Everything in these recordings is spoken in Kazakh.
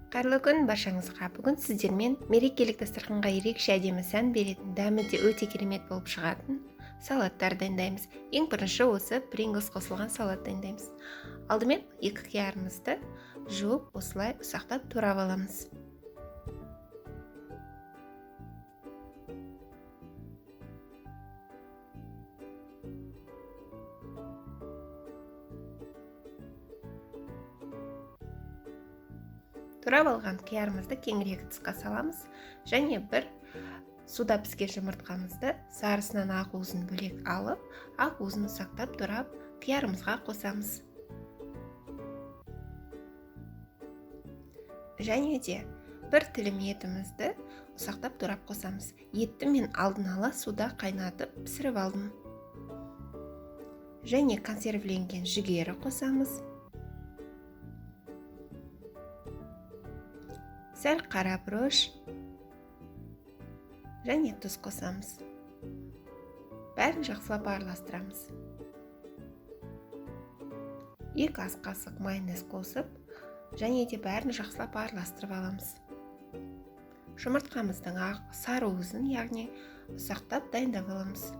Қайырлы күн баршаңызға. Бүгін сіздермен мерекелік дастарханға ерекше әдемі сән беретін, дәмі де өте керемет болып шығатын салаттар дайындаймыз. Ең бірінші осы Pringles қосылған салат дайындаймыз. Алдымен екі қиярымызды жуып, осылай ұсақтап турап аламыз. Турап алған қиярымызды кеңірек тысқа саламыз және бір суда піскен жұмыртқамызды сарысынан ақ уызын бөлек алып, ақ уызын ұсақтап турап қиярымызға қосамыз. Және де бір тілім етімізді ұсақтап турап қосамыз. Етті мен алдын ала суда қайнатып пісіріп алдым. Және консервіленген жүгері қосамыз. Сәл қара бұрыш және тұз қосамыз. Бәрін жақсылап араластырамыз. 2 ас қасық майонез қосып, және де бәрін жақсылап араластырып аламыз. Жұмыртқамыздың сары уызын, яғни ұсақтап дайындап аламыз.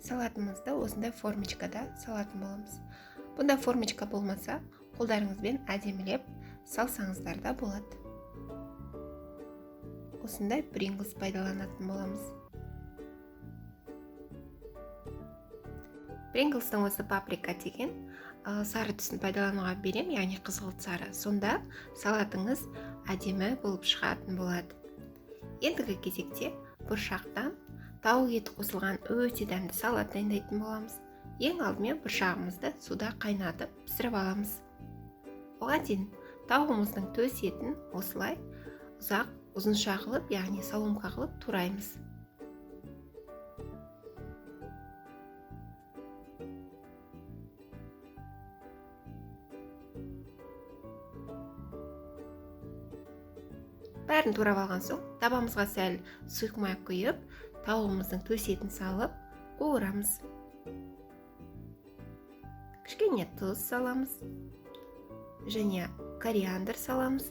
Салатымызды осындай формочкада салатын боламыз. Бұнда формочка болмаса, қолдарыңызбен әдемілеп салсаңыздар да болады. Осындай Pringles пайдаланатын боламыз. Pringles'тың осы паприка деген сары түсін пайдалануға берем, яғни қызғылт сары. Сонда салатыңыз әдемі болып шығатын болады. Ендігі кезекте бұршақтан тауық еті қосылған өте дәмді салат дайындайтын боламыз. Ең алдымен бұршағымызды суда қайнатып пісіріп аламыз. Оған дейін тауығымыздың төс етін осылай ұзынша қылып, яғни соломка қылып тураймыз. Бәрін турап алған соң, табамызға сәл сұйық май құйып, тауығымыздың төс етін салып қуырамыз. Кішкене тұз саламыз және кориандр саламыз.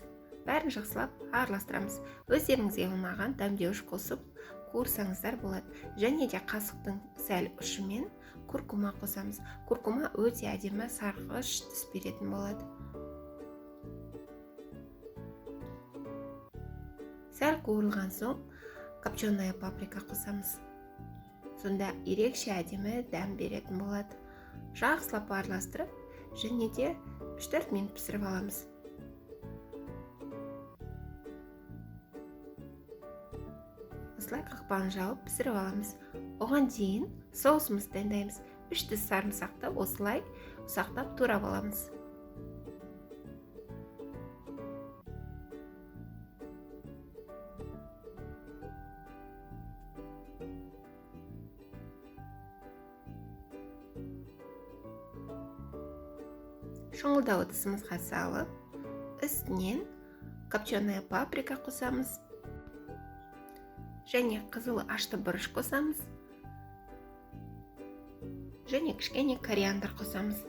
Бәрін жақсылап араластырамыз. Өздеріңізге ұнаған дәмдеуіш қосып қуырсаңыздар болады. Және де қасықтың сәл ұшымен куркума қосамыз. Куркума өте әдемі сарғыш түс беретін болады. Сәл қуырылған соң копченая паприка қосамыз. Сонда ерекше әдемі дәм беретін болады. Жақсылап араластырып, және де 3-4 минут пісіріп аламыз. Осылай қақпағын жауып пісіріп аламыз. Оған дейін соусымызды дайындаймыз. 3 тіс сарымсақты осылай ұсақтап турап аламыз. Шоңылдау ыдысымызға салып, үстінен копченая паприка қосамыз. Және қызыл ашты бұрыш қосамыз. Және кішкене кориандр қосамыз.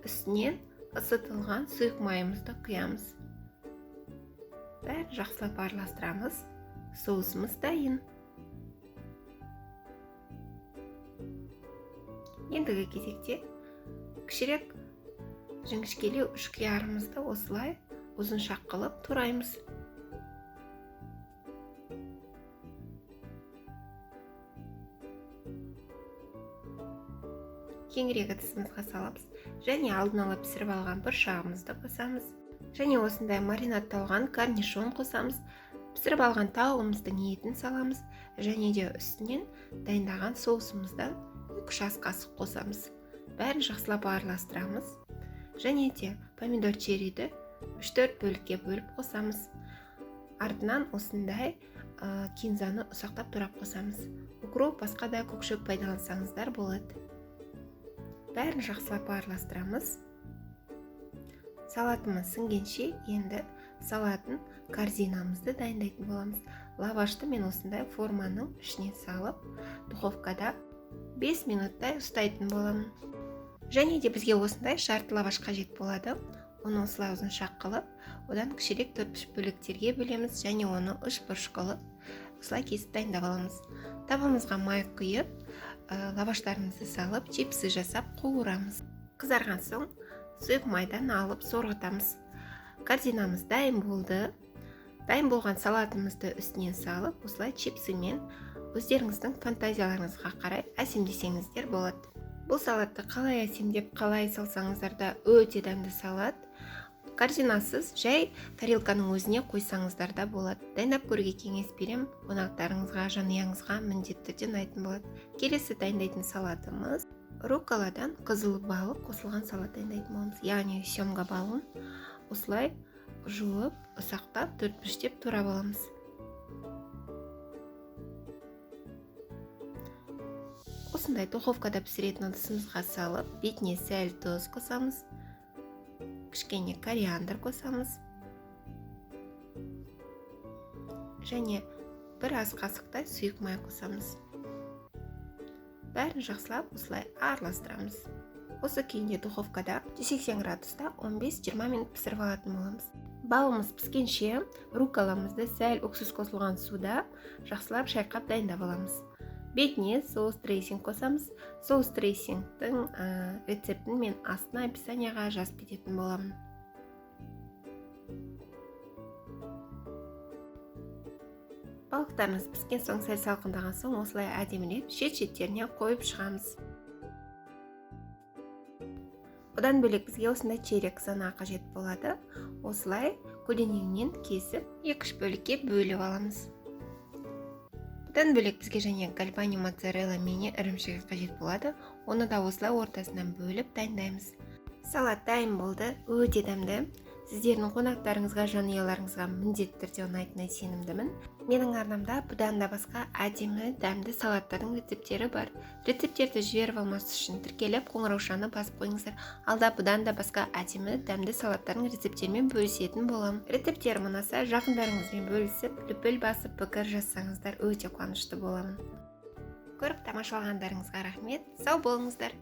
Үстінен ысытылған сұйық майымызды құямыз. Бәрін жақсылап араластырамыз. Соусымыз дайын. Ендігі кезекте кішірек жіңішкелеу 3 қиярымызды осылай ұзынша қылып тураймыз. Кеңірек ыдысымызға саламыз және алдын ала пісіріп алған бұршағымызды қосамыз. Және осындай маринадталған корнишон қосамыз. Пісіріп алған тауығымыздың етін саламыз және де үстінен дайындаған соусымыздан 2 ас қасық қосамыз. Бәрін жақсылап араластырамыз. Және де помидор черриді 3-4 бөлікке бөліп қосамыз. Артынан осындай кинзаны ұсақтап турап қосамыз. Укроп, басқа да көкшөп пайдалансаңыздар болады. Бәрін жақсылап араластырамыз. Салатымыз сіңгенше енді салатын корзинамызды дайындайтын боламыз. Лавашты мен осындай форманың ішіне салып, духовкада 5 минуттай ұстайтын боламын. Және де бізге осындай шарт лаваш қажет болады. Оны осылай ұзыншақ қылып, одан кішірек 4 бөліктерге бөлеміз және оны 3 бұрыш қылып, осылай кесіп дайындап аламыз. Табымызға май құйып, лаваштарымызды салып, чипсы жасап қуырамыз. Қызарған соң, сұйық майдан алып сорғытамыз. Корзинамыз дайын болды. Дайын болған салатымызды үстінен салып, осылай чипсымен өздеріңіздің фантазияларыңызға қарай әсемдесеңіздер болады. Бұл салатты қалай әсемдеп, қалай салсаңыздар да өте дәмді салат. Корзинасыз жай тарелканың өзіне қойсаңыздар да болады. Дайындап көруге кеңес берем. Қонақтарыңызға, жанұяңызға міндетті түрде ұнайтын болады. Келесі дайындайтын салатымыз рукколадан қызыл балы қосылған салат дайындайтын боламыз. Яғни семга балын осылай жуып, ұсақтап, 4 бұрыштеп турап аламыз. Осындай духовкада пісіретін ыдысымызға салып, бетіне сәл тұз қосамыз, кішкене кориандр қосамыз және бір ас қасықтай сұйық май қосамыз. Бәрін жақсылап осылай араластырамыз. Осы күйінде духовкада 180 градуста 15-20 минут пісіріп алатын боламыз. Балымыз піскенше рукколамызды сәл уксус қосылған суда жақсылап шайқап дайындап аламыз. Бетіне соус дрейсинг қосамыз. Соус дрейсингтің рецептін мен астына описанияға жазып кететін боламын. Балықтарымыз піскен соң сәл салқындаған соң осылай әдемілеп шет-шеттеріне қойып шығамыз. Одан бөлек бізге осындай черек сана қажет болады. Осылай көлденеңінен кесіп 2-3 бөлікке бөліп аламыз. Бұдан бөлек бізге және гальбани моцарелла мини ірімшігі қажет болады. Оны да осылай ортасынан бөліп дайындаймыз. Салат дайын болды, өте дәмді. Сіздердің қонақтарыңызға, жанұяларыңызға міндетті түрде ұнайтынына сенімдімін. Менің арнамда бұдан да басқа әдемі дәмді салаттардың рецептері бар. Рецептерді жіберіп алмас үшін тіркеліп қоңыраушаны басып қойыңыздар. Алда бұдан да басқа әдемі дәмді салаттардың рецептерімен бөлісетін боламын. Рецептерім ұнаса, жақындарыңызбен бөлісіп, лүпіл басып пікір жазсаңыздар өте қуанышты боламын. Көріп тамашалағандарыңызға рахмет. Сау болыңыздар.